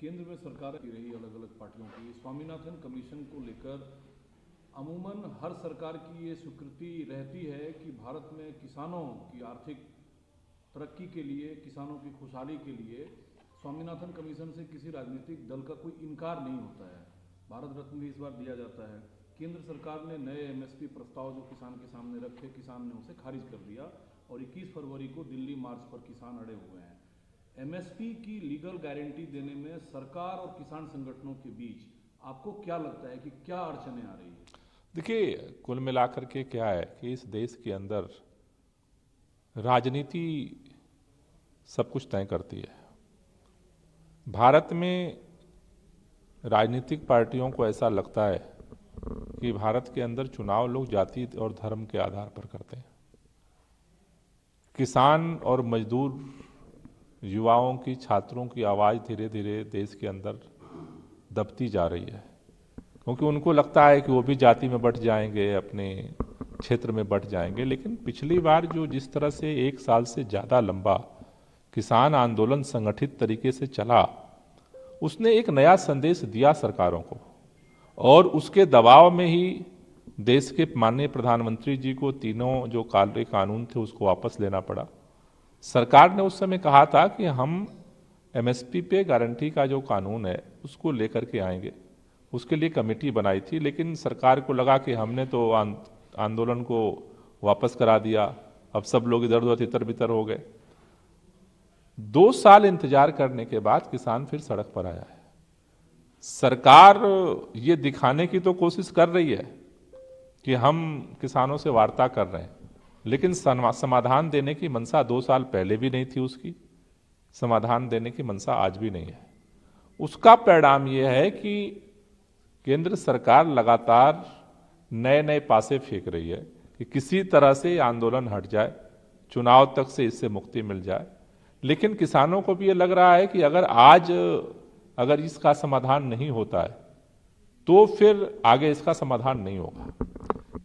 केंद्र में सरकार की रही अलग अलग पार्टियों की स्वामीनाथन कमीशन को लेकर अमूमन हर सरकार की ये स्वीकृति रहती है कि भारत में किसानों की आर्थिक तरक्की के लिए, किसानों की खुशहाली के लिए स्वामीनाथन कमीशन से किसी राजनीतिक दल का कोई इनकार नहीं होता है। भारत रत्न भी इस बार दिया जाता है। केंद्र सरकार ने नए एमएसपी प्रस्ताव जो किसान के सामने रखे, किसान ने उसे खारिज कर दिया और 21 फरवरी को दिल्ली मार्च पर किसान अड़े हुए हैं। एमएसपी की लीगल गारंटी देने में सरकार और किसान संगठनों के बीच आपको क्या लगता है कि क्या अड़चनें आ रही है? देखिए, कुल मिलाकर के क्या है कि इस देश के अंदर राजनीति सब कुछ तय करती है। भारत में राजनीतिक पार्टियों को ऐसा लगता है कि भारत के अंदर चुनाव लोग जाति और धर्म के आधार पर करते हैं। किसान और मजदूर, युवाओं की, छात्रों की आवाज़ धीरे धीरे देश के अंदर दबती जा रही है, क्योंकि उनको लगता है कि वो भी जाति में बंट जाएंगे, अपने क्षेत्र में बंट जाएंगे। लेकिन पिछली बार जो जिस तरह से 1 साल से ज़्यादा लंबा किसान आंदोलन संगठित तरीके से चला, उसने एक नया संदेश दिया सरकारों को, और उसके दबाव में ही देश के माननीय प्रधानमंत्री जी को तीनों जो काले कानून थे उसको वापस लेना पड़ा। सरकार ने उस समय कहा था कि हम एमएसपी पे गारंटी का जो कानून है उसको लेकर के आएंगे, उसके लिए कमेटी बनाई थी। लेकिन सरकार को लगा कि हमने तो आंदोलन को वापस करा दिया, अब सब लोग इधर उधर तितर बितर हो गए। 2 साल इंतजार करने के बाद किसान फिर सड़क पर आया है। सरकार ये दिखाने की तो कोशिश कर रही है कि हम किसानों से वार्ता कर रहे हैं, लेकिन समाधान देने की मंशा 2 साल पहले भी नहीं थी, उसकी समाधान देने की मंशा आज भी नहीं है। उसका परिणाम यह है कि केंद्र सरकार लगातार नए नए पासे फेंक रही है कि किसी तरह से आंदोलन हट जाए, चुनाव तक से इससे मुक्ति मिल जाए। लेकिन किसानों को भी ये लग रहा है कि अगर इसका समाधान नहीं होता है तो फिर आगे इसका समाधान नहीं होगा।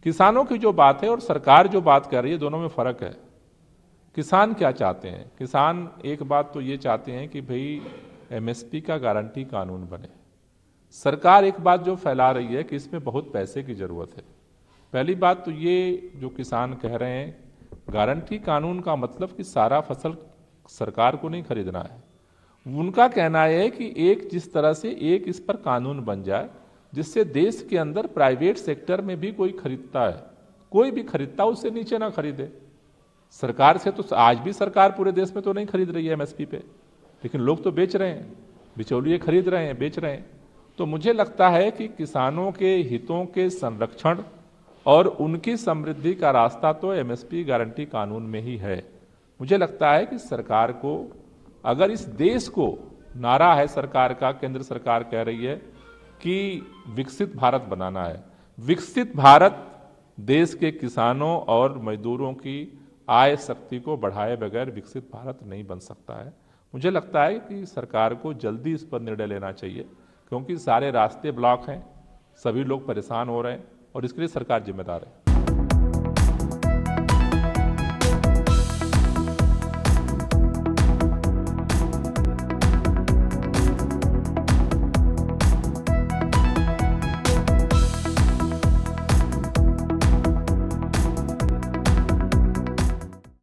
किसानों की जो बात है और सरकार जो बात कर रही है, दोनों में फर्क है। किसान क्या चाहते हैं? किसान एक बात तो ये चाहते हैं कि भाई एमएसपी का गारंटी कानून बने। सरकार एक बात जो फैला रही है कि इसमें बहुत पैसे की जरूरत है। पहली बात तो ये जो किसान कह रहे हैं, गारंटी कानून का मतलब कि सारा फसल सरकार को नहीं खरीदना है। उनका कहना है कि जिस तरह से इस पर कानून बन जाए जिससे देश के अंदर प्राइवेट सेक्टर में भी कोई खरीदता है, कोई भी खरीदता उससे नीचे ना खरीदे। सरकार से तो आज भी सरकार पूरे देश में तो नहीं खरीद रही है एमएसपी पे, लेकिन लोग तो बेच रहे हैं, बिचौलिए खरीद रहे हैं, बेच रहे हैं। तो मुझे लगता है कि किसानों के हितों के संरक्षण और उनकी समृद्धि का रास्ता तो एमएसपी गारंटी कानून में ही है। मुझे लगता है कि सरकार को, अगर इस देश को, नारा है सरकार का, केंद्र सरकार कह रही है कि विकसित भारत बनाना है। विकसित भारत देश के किसानों और मजदूरों की आय शक्ति को बढ़ाए बगैर विकसित भारत नहीं बन सकता है। मुझे लगता है कि सरकार को जल्दी इस पर निर्णय लेना चाहिए, क्योंकि सारे रास्ते ब्लॉक हैं, सभी लोग परेशान हो रहे हैं और इसके लिए सरकार जिम्मेदार है।